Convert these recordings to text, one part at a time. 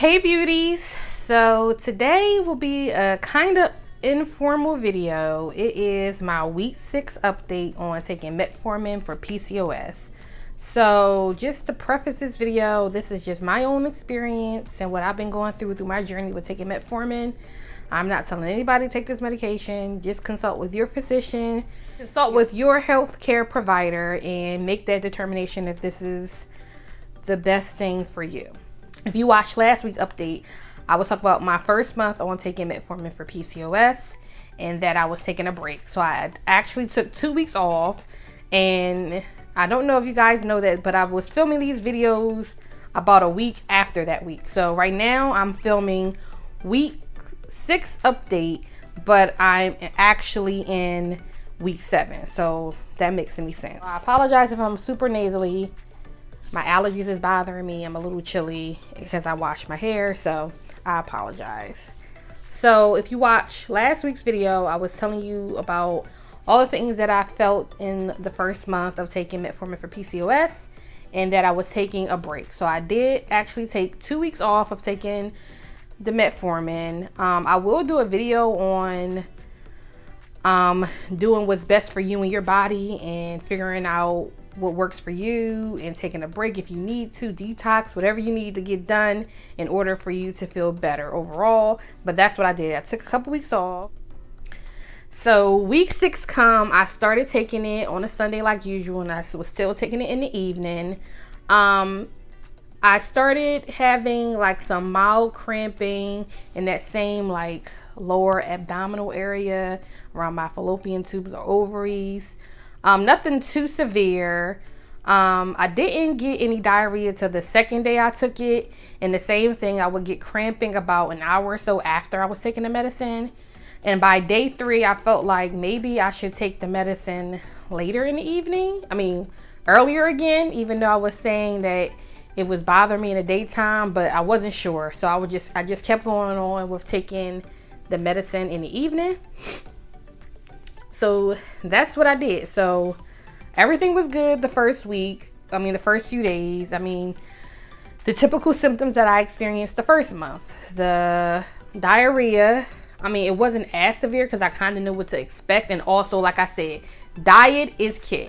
Hey beauties, so today will be a kind of informal video. It is my week 6 update on taking metformin for PCOS. So just to preface this video, this is just my own experience and what I've been going through my journey with taking metformin. I'm not telling anybody to take this medication. Just consult with your physician, consult with your healthcare provider, and make that determination if this is the best thing for you. If you watched last week's update, I was talking about my first month on taking metformin for PCOS and that I was taking a break. So I actually took 2 weeks off, and I don't know if you guys know that, but I was filming these videos about a week after that week. So right now I'm filming week 6 update, but I'm actually in week 7. So that makes any sense. I apologize if I'm super nasally. My allergies is bothering me. I'm a little chilly because I washed my hair, so I apologize. So if you watch last week's video, I was telling you about all the things that I felt in the first month of taking metformin for PCOS, and that I was taking a break. So I did actually take 2 weeks off of taking the metformin. I will do a video on doing what's best for you and your body and figuring out what works for you, and taking a break if you need to, detox, whatever you need to get done in order for you to feel better overall. But that's what I did. I took a couple weeks off. So week 6 come, I started taking it on a Sunday like usual, and I was still taking it in the evening. I started having like some mild cramping in that same like lower abdominal area around my fallopian tubes or ovaries. Nothing too severe. I didn't get any diarrhea till the second day I took it, and the same thing, I would get cramping about an hour or so after I was taking the medicine. And by day 3, I felt like maybe I should take the medicine later in the evening. I mean, earlier again, even though I was saying that it was bothering me in the daytime, but I wasn't sure. So I just kept going on with taking the medicine in the evening. So that's what I did. So everything was good the first week. I mean, the first few days. I mean, the typical symptoms that I experienced the first month. The diarrhea. I mean, it wasn't as severe because I kind of knew what to expect. And also, like I said, diet is key.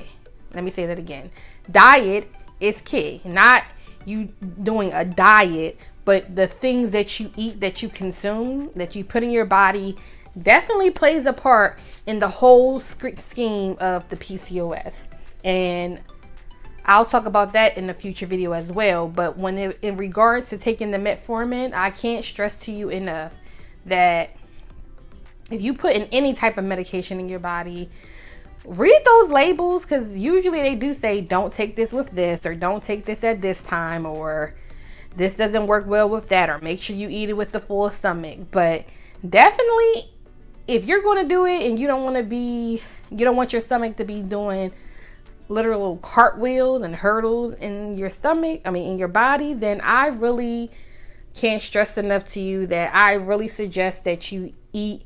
Let me say that again. Diet is key. Not you doing a diet, but the things that you eat, that you consume, that you put in your body definitely plays a part in the whole scheme of the PCOS. And I'll talk about that in a future video as well. But in regards to taking the metformin, I can't stress to you enough that if you put in any type of medication in your body, read those labels, because usually they do say don't take this with this, or don't take this at this time, or this doesn't work well with that, or make sure you eat it with the full stomach. But definitely, if you're going to do it and you don't want your stomach to be doing literal cartwheels and hurdles in your stomach, in your body, then I really can't stress enough to you that I really suggest that you eat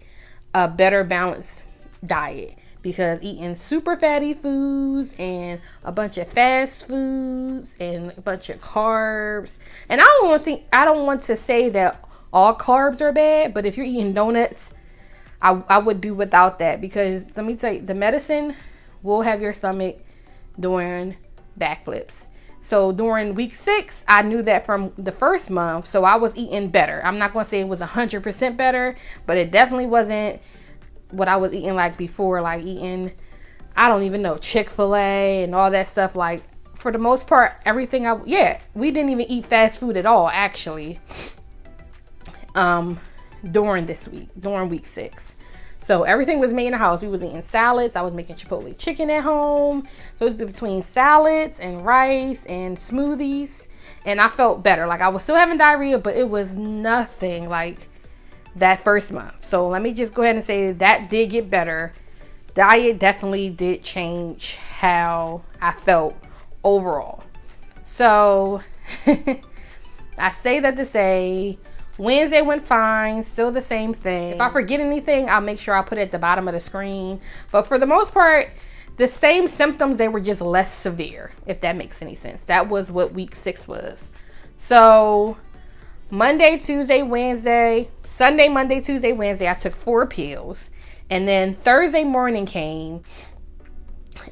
a better balanced diet. Because eating super fatty foods and a bunch of fast foods and a bunch of carbs, and I don't want to say that all carbs are bad, but if you're eating donuts, I would do without that, because let me tell you, the medicine will have your stomach doing backflips. So during week 6, I knew that from the first month, so I was eating better. I'm not going to say it was 100% better, but it definitely wasn't what I was eating like before, like eating, I don't even know, Chick-fil-A and all that stuff. Like, for the most part, everything we didn't even eat fast food at all, actually, during week 6. So everything was made in the house. We was eating salads. I was making Chipotle chicken at home. So it was between salads and rice and smoothies, and I felt better. Like, I was still having diarrhea, but it was nothing like that first month. So let me just go ahead and say that did get better. Diet definitely did change how I felt overall. So I say that to say Wednesday went fine, still the same thing. If I forget anything, I'll make sure I put it at the bottom of the screen. But for the most part, the same symptoms, they were just less severe, if that makes any sense. That was what week 6 was. So Monday, Tuesday, Wednesday, Sunday, Monday, Tuesday, Wednesday, I took 4 pills. And then Thursday morning came.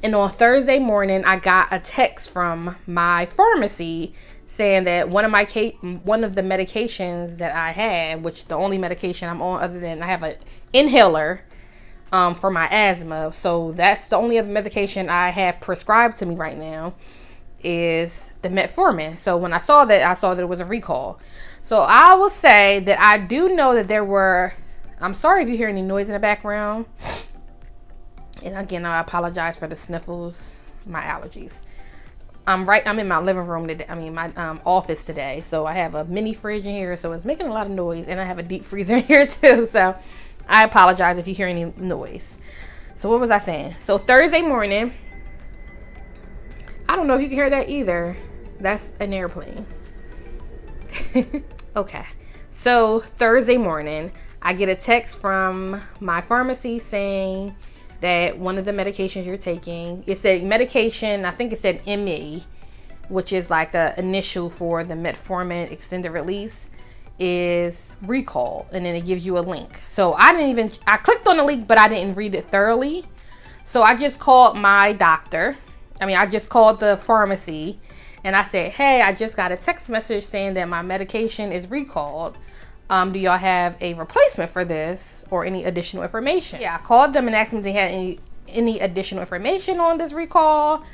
And on Thursday morning, I got a text from my pharmacy saying that one of the medications that I had, which the only medication I'm on other than I have an inhaler for my asthma. So that's the only other medication I have prescribed to me right now is the Metformin. So when I saw that it was a recall. So I will say that I do know that there were, I'm sorry if you hear any noise in the background. And again, I apologize for the sniffles, my allergies. I'm in my living room today. My office today. So I have a mini fridge in here, so it's making a lot of noise, and I have a deep freezer in here too. So I apologize if you hear any noise. So what was I saying? So Thursday morning, I don't know if you can hear that either. That's an airplane. Okay. So Thursday morning, I get a text from my pharmacy saying that one of the medications you're taking, it said medication, I think it said ME, which is like a initial for the metformin extended release, is recalled, and then it gives you a link. So I clicked on the link, but I didn't read it thoroughly. So I just called my doctor. I just called the pharmacy and I said, hey, I just got a text message saying that my medication is recalled. Do y'all have a replacement for this or any additional information? Yeah, I called them and asked them if they had any additional information on this recall.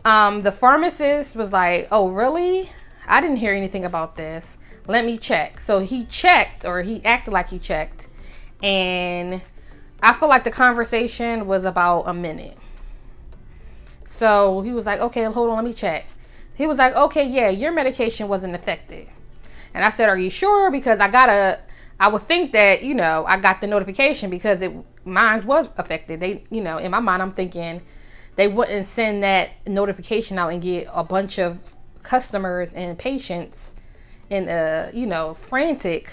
The pharmacist was like, oh, really? I didn't hear anything about this. Let me check. So he checked, or he acted like he checked. And I feel like the conversation was about a minute. So he was like, okay, hold on, let me check. He was like, okay, yeah, your medication wasn't affected. And I said, are you sure? Because I would think that, I got the notification because mine was affected. They, in my mind, I'm thinking they wouldn't send that notification out and get a bunch of customers and patients in frantic.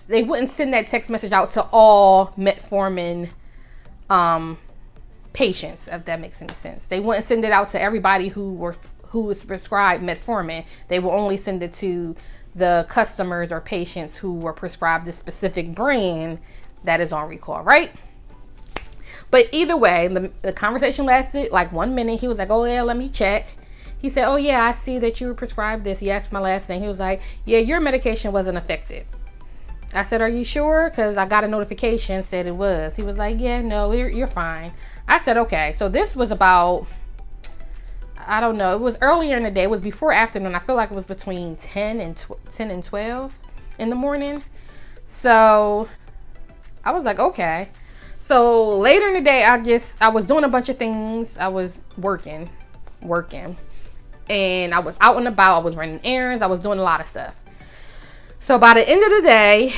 They wouldn't send that text message out to all metformin patients, if that makes any sense. They wouldn't send it out to everybody who was prescribed metformin. They will only send it to the customers or patients who were prescribed this specific brand that is on recall, right? But either way, the conversation lasted like 1 minute. He was like, oh yeah, let me check. He said, oh yeah, I see that you were prescribed this. He asked my last name. He was like, yeah, your medication wasn't affected. I said, are you sure? Because I got a notification said it was. He was like, yeah, no, you're fine. I said, okay. So this was about, I don't know, it was earlier in the day. It was before afternoon. I feel like it was between 10 and 12 in the morning. So I was like, okay. So later in the day, I was doing a bunch of things. I was working. And I was out and about. I was running errands. I was doing a lot of stuff. So by the end of the day,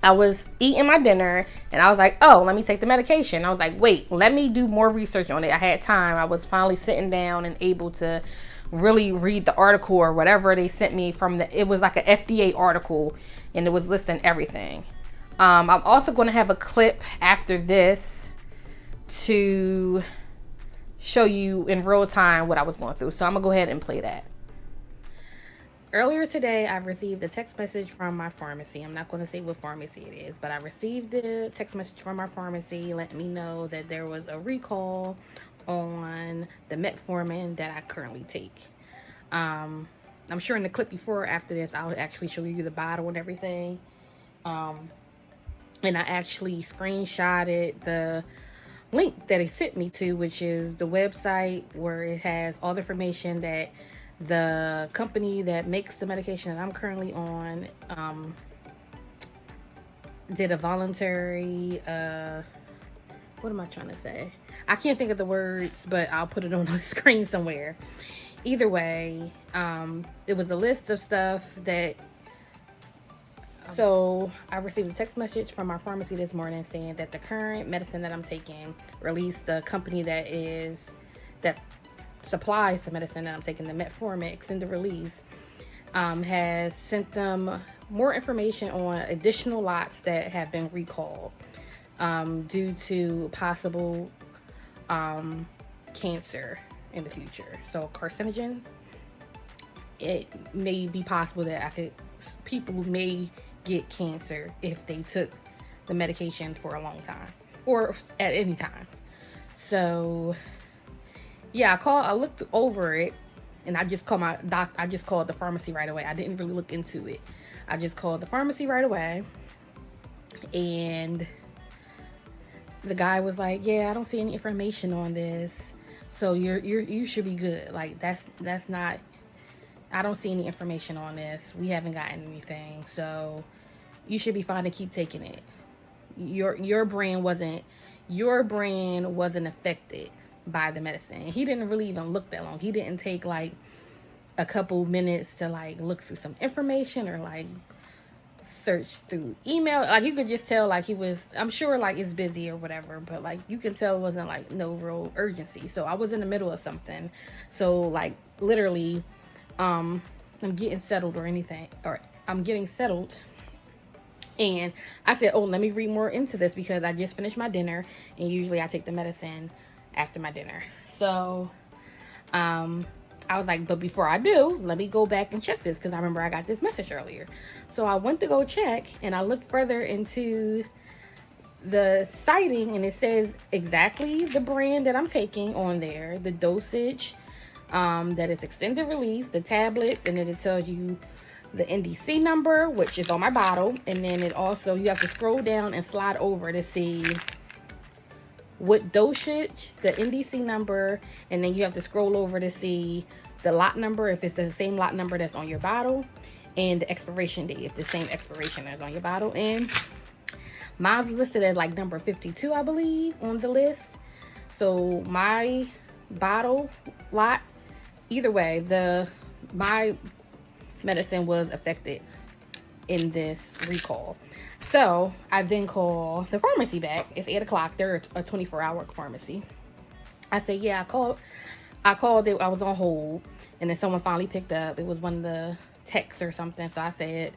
I was eating my dinner and I was like, oh, let me take the medication. I was like, wait, let me do more research on it. I had time. I was finally sitting down and able to really read the article or whatever they sent me from it was like an FDA article and it was listing everything. I'm also going to have a clip after this to show you in real time what I was going through. So I'm going to go ahead and play that. Earlier today, I received a text message from my pharmacy. I'm not going to say what pharmacy it is, but I received a text message from my pharmacy letting me know that there was a recall on the metformin that I currently take. I'm sure in the clip before or after this, I'll actually show you the bottle and everything. And I actually screenshotted the link that he sent me to, which is the website where it has all the information that the company that makes the medication that I'm currently on did a voluntary what am I trying to say? I can't think of the words, but I'll put it on the screen somewhere. Either way, it was a list of stuff that so I received a text message from our pharmacy this morning saying that the current medicine that I'm taking, or at least the company that supplies the medicine that I'm taking, the Metformin extended release, has sent them more information on additional lots that have been recalled due to possible cancer in the future. So carcinogens. it may be possible that people may get cancer if they took the medication for a long time or at any time. So yeah, I looked over it, and I just called I just called the pharmacy right away. I didn't really look into it. I just called the pharmacy right away, and the guy was like, "Yeah, I don't see any information on this, so you should be good. Like that's not. I don't see any information on this. We haven't gotten anything, so you should be fine to keep taking it. Your brain wasn't affected by the medicine." He didn't really even look that long. He didn't take like a couple minutes to like look through some information or like search through email. Like you could just tell like he was, I'm sure like it's busy or whatever, but like you can tell it wasn't like no real urgency. So I was in the middle of something. So like literally I'm getting settled, and I said, oh, let me read more into this because I just finished my dinner, and usually I take the medicine after my dinner. So I was like, but before I do, let me go back and check this because I remember I got this message earlier. So I went to go check, and I looked further into the citing, and it says exactly the brand that I'm taking on there, the dosage, that is extended release, the tablets, and then it tells you the NDC number, which is on my bottle, and then it also, you have to scroll down and slide over to see what dosage, the NDC number, and then you have to scroll over to see the lot number, if it's the same lot number that's on your bottle, and the expiration date, if the same expiration is on your bottle. And mine was listed as like number 52, I believe, on the list. So my bottle lot, either way, my medicine was affected in this recall. So I then call the pharmacy back. It's 8 o'clock. They're a 24-hour pharmacy. I said, yeah, I called it. I was on hold, and then someone finally picked up. It was one of the techs or something. So I said,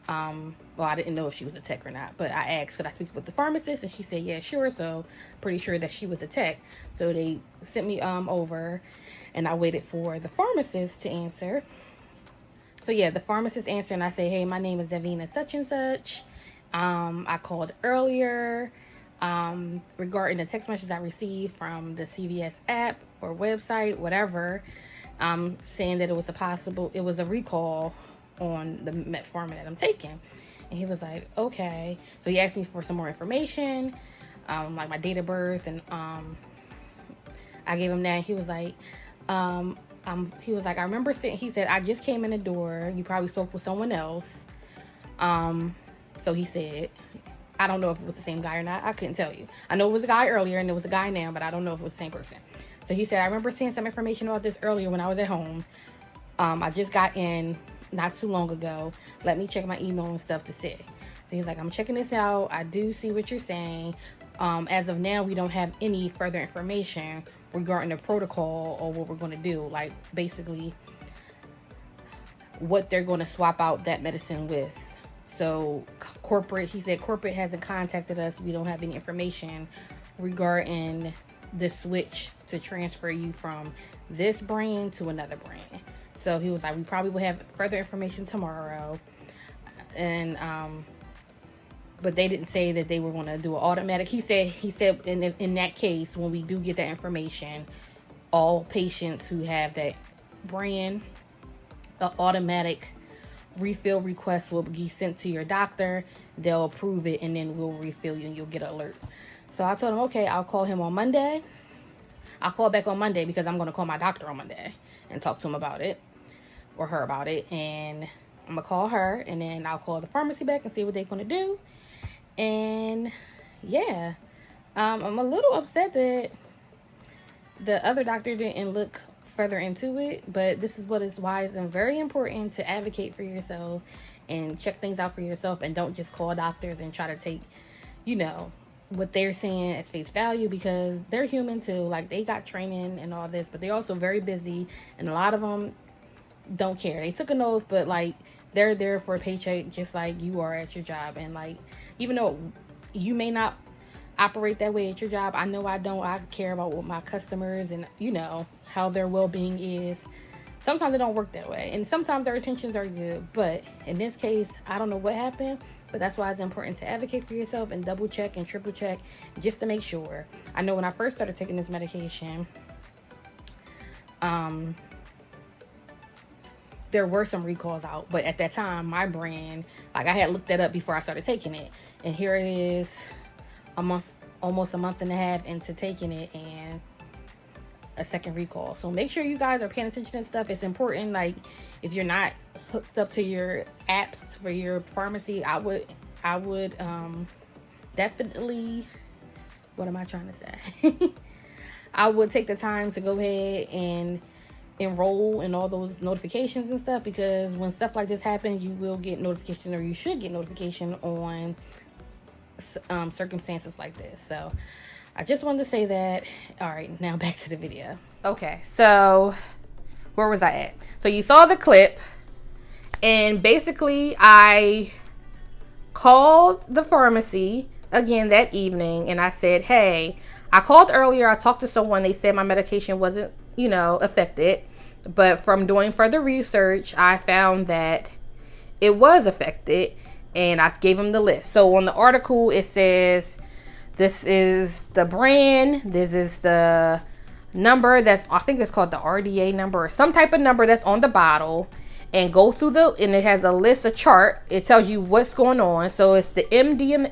well, I didn't know if she was a tech or not, but I asked, could I speak with the pharmacist? And she said, yeah, sure. So pretty sure that she was a tech. So they sent me over, and I waited for the pharmacist to answer. So yeah, the pharmacist answered, and I say, hey, my name is Devina such and such. I called earlier regarding the text message I received from the CVS app or website, whatever, saying that it was a recall on the metformin that I'm taking. And he was like, okay. So he asked me for some more information, like my date of birth, and I gave him that. He was like, I remember saying, he said, I just came in the door. You probably spoke with someone else. So he said, I don't know if it was the same guy or not. I couldn't tell you. I know it was a guy earlier and there was a guy now, but I don't know if it was the same person. So he said, I remember seeing some information about this earlier when I was at home. I just got in not too long ago. Let me check my email and stuff to see. So he's like, I'm checking this out. I do see what you're saying. As of now, we don't have any further information regarding the protocol or what we're going to do. Like basically what they're going to swap out that medicine with. So he said corporate hasn't contacted us. We don't have any information regarding the switch to transfer you from this brand to another brand. So he was like, we probably will have further information tomorrow. And but they didn't say that they were going to do an automatic. He said in that case, when we do get that information, all patients who have that brand, the automatic refill request will be sent to your doctor. They'll approve it, and then we'll refill you and you'll get an alert. So I told him, okay, I'll call him on Monday. I'll call back on Monday because I'm going to call my doctor on Monday and talk to him about it, or her about it. And I'm going to call her, and then I'll call the pharmacy back and see what they're going to do. And yeah, I'm a little upset that the other doctor didn't look further into it, but this is what is wise and very important to advocate for yourself and check things out for yourself, and don't just call doctors and try to take, what they're saying at face value, because they're human too. Like, they got training and all this, but they're also very busy, and a lot of them don't care. They took an oath, but like, they're there for a paycheck just like you are at your job. And like, even though you may not operate that way at your job, I know I don't. I care about what my customers and how their well-being is. Sometimes it don't work that way, and sometimes their intentions are good, but in this case, I don't know what happened, but that's why it's important to advocate for yourself and double check and triple check just to make sure. I know when I first started taking this medication, there were some recalls out, but at that time, my brand, like, I had looked that up before I started taking it, and here it is, almost a month and a half into taking it, and a second recall. So make sure you guys are paying attention to stuff. It's important. Like, if you're not hooked up to your apps for your pharmacy, I would definitely, what am I trying to say? I would take the time to go ahead and enroll in all those notifications and stuff, because when stuff like this happens, you will get notification, or you should get notification on circumstances like this. So I just wanted to say that. All right, now back to the video. Okay, so where was I at? So you saw the clip, and basically I called the pharmacy again that evening, and I said, hey, I called earlier, I talked to someone, they said my medication wasn't, affected, but from doing further research, I found that it was affected, and I gave them the list. So on the article, it says, this is the brand, this is the number I think it's called the RDA number, or some type of number that's on the bottle, and go through and it has a chart. It tells you what's going on. So it's the NDMA,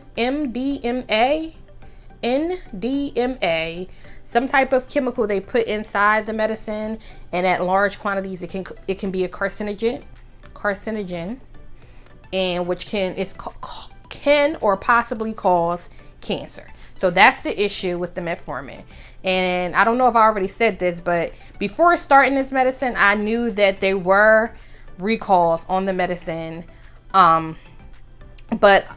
some type of chemical they put inside the medicine, and at large quantities it can be a carcinogen, and which can or possibly cause cancer. So that's the issue with the metformin. And I don't know if I already said this, but before starting this medicine, I knew that there were recalls on the medicine. But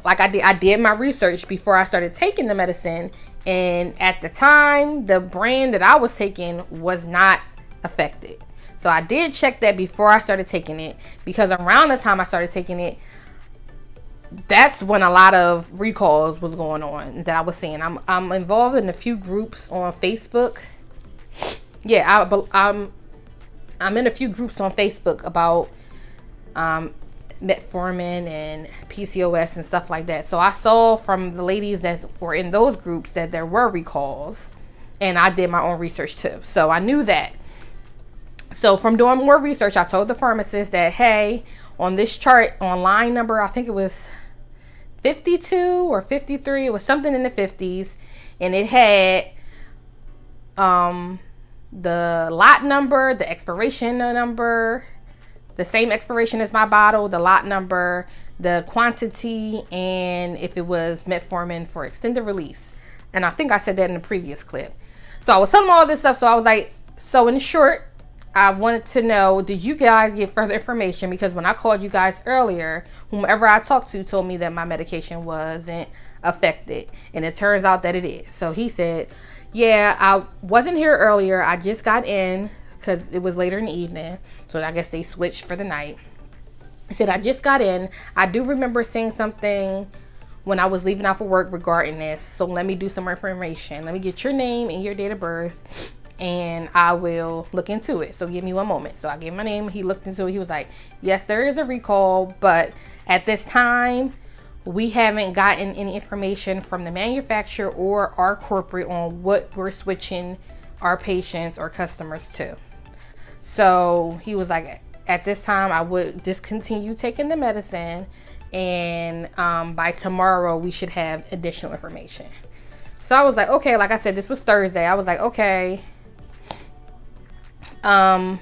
like I did my research before I started taking the medicine, and at the time, the brand that I was taking was not affected. So I did check that before I started taking it, because around the time I started taking it, that's when a lot of recalls was going on that I was seeing. I'm involved in a few groups on Facebook. Yeah, I'm in a few groups on Facebook about Metformin and PCOS and stuff like that. So I saw from the ladies that were in those groups that there were recalls, and I did my own research too. So I knew that. So from doing more research, I told the pharmacist that, hey, on this chart, on line number, I think it was 52 or 53, it was something in the 50s, and it had the lot number, the expiration number, the same expiration as my bottle, the lot number, the quantity, and if it was metformin for extended release. And I think I said that in the previous clip. So I was telling them all this stuff. So I was like, so in short, I wanted to know, did you guys get further information? Because when I called you guys earlier, whomever I talked to told me that my medication wasn't affected. And it turns out that it is. So he said, yeah, I wasn't here earlier. I just got in because it was later in the evening. So I guess they switched for the night. He said, I just got in. I do remember seeing something when I was leaving out for work regarding this. So let me do some more information. Let me get your name and your date of birth, and I will look into it. So give me one moment. So I gave my name. He looked into it. He was like, yes, there is a recall, but at this time, we haven't gotten any information from the manufacturer or our corporate on what we're switching our patients or customers to. So he was like, at this time, I would discontinue taking the medicine, and by tomorrow, we should have additional information. So I was like, okay, like I said, this was Thursday. I was like, okay. Was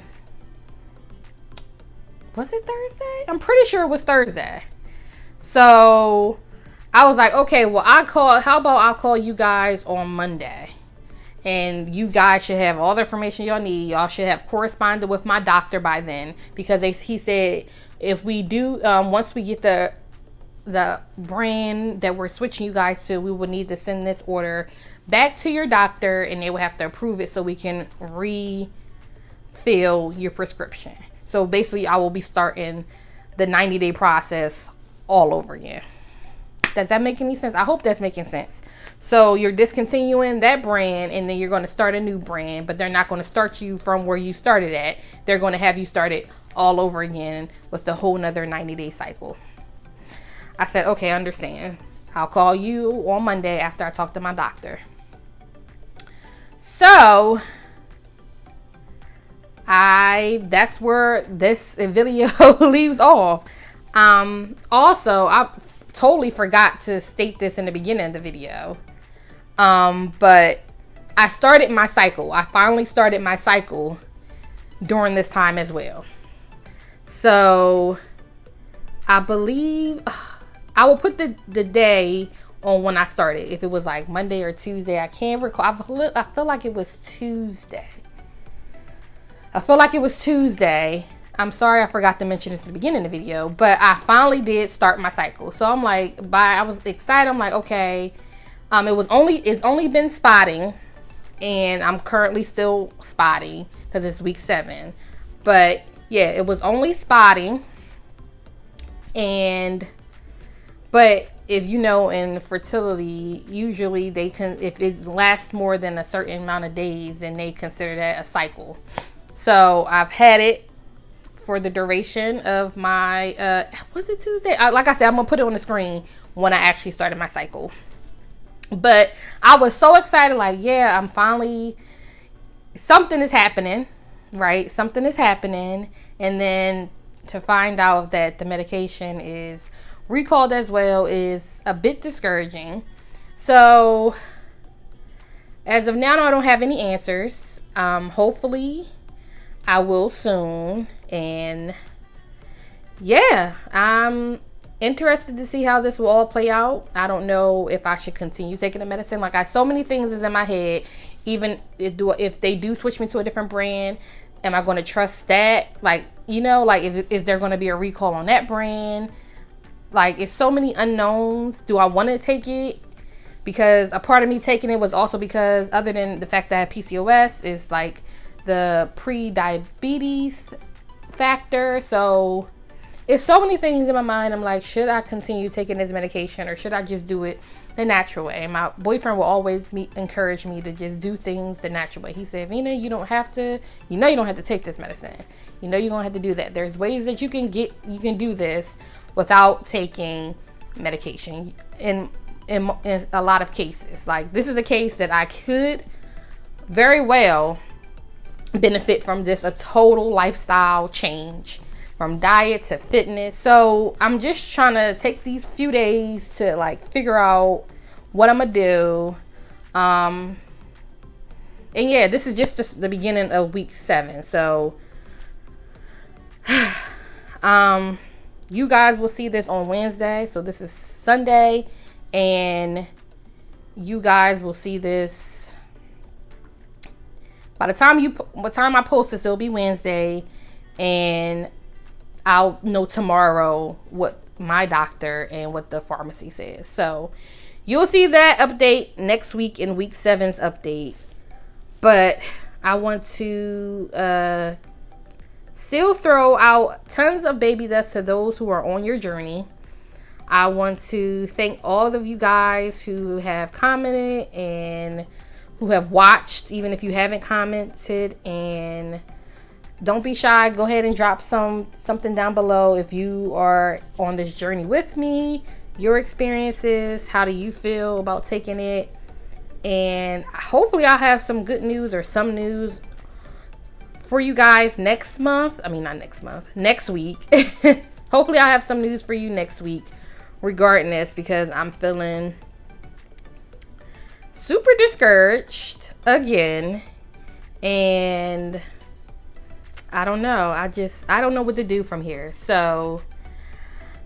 it Thursday? I'm pretty sure it was Thursday. So I was like, okay, well, how about I'll call you guys on Monday, and you guys should have all the information y'all need. Y'all should have corresponded with my doctor by then, because he said if we do, once we get the brand that we're switching you guys to, we will need to send this order back to your doctor, and they will have to approve it so we can refill your prescription. So basically, I will be starting the 90-day process all over again. Does that make any sense? I hope that's making sense. So you're discontinuing that brand, and then you're going to start a new brand, but they're not going to start you from where you started at. They're going to have you started all over again with a whole nother 90-day cycle. I said, okay, I understand. I'll call you on Monday after I talk to my doctor. So that's where this video leaves off. Also, I totally forgot to state this in the beginning of the video. But I started my cycle. I finally started my cycle during this time as well. So I believe I will put the day on when I started. If it was like Monday or Tuesday, I can't recall. I feel like it was Tuesday. I'm sorry I forgot to mention this at the beginning of the video, but I finally did start my cycle. So I'm like, I was excited. I'm like, okay. It's only been spotting, and I'm currently still spotting because it's week 7. But yeah, it was only spotting. But if you know, in fertility, usually if it lasts more than a certain amount of days, then they consider that a cycle. So I've had it for the duration of my, was it Tuesday? Like I said, I'm going to put it on the screen when I actually started my cycle. But I was so excited, like, yeah, I'm finally, something is happening, right? Something is happening. And then to find out that the medication is recalled as well is a bit discouraging. So as of now, I don't have any answers. Hopefully I will soon. And yeah, I'm interested to see how this will all play out. I don't know if I should continue taking the medicine. Like, so many things is in my head. Even if they do switch me to a different brand, am I going to trust that? Like, you know, like, is there going to be a recall on that brand? Like, it's so many unknowns. Do I want to take it? Because a part of me taking it was also because, other than the fact that I have PCOS, is like the pre-diabetes factor. So it's so many things in my mind. I'm like, should I continue taking this medication, or should I just do it the natural way? And my boyfriend will always encourage me to just do things the natural way. He said, Vina, you don't have to take this medicine. You know, you don't have to do that. There's ways that you can do this without taking medication in a lot of cases. Like, this is a case that I could very well benefit from just a total lifestyle change, from diet to fitness. So I'm just trying to take these few days to like figure out what I'm gonna do. And yeah, this is just the beginning of week 7. So you guys will see this on Wednesday. So this is Sunday, and you guys will see this by the time I post this. It'll be Wednesday, and I'll know tomorrow what my doctor and what the pharmacy says. So you'll see that update next week in week 7's update. But I want to still throw out tons of baby dust to those who are on your journey. I want to thank all of you guys who have commented and who have watched, even if you haven't commented. And don't be shy. Go ahead and drop something down below if you are on this journey with me, your experiences. How do you feel about taking it? And hopefully I'll have some good news or some news for you guys next week. Hopefully I'll have some news for you next week regarding this, because I'm feeling super discouraged again. And I don't know. I don't know what to do from here. So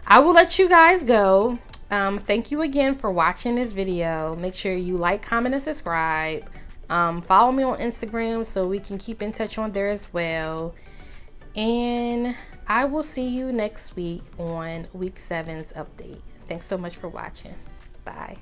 I will let you guys go. Thank you again for watching this video. Make sure you like, comment, and subscribe. Follow me on Instagram so we can keep in touch on there as well. And I will see you next week on week 7's update. Thanks so much for watching. Bye.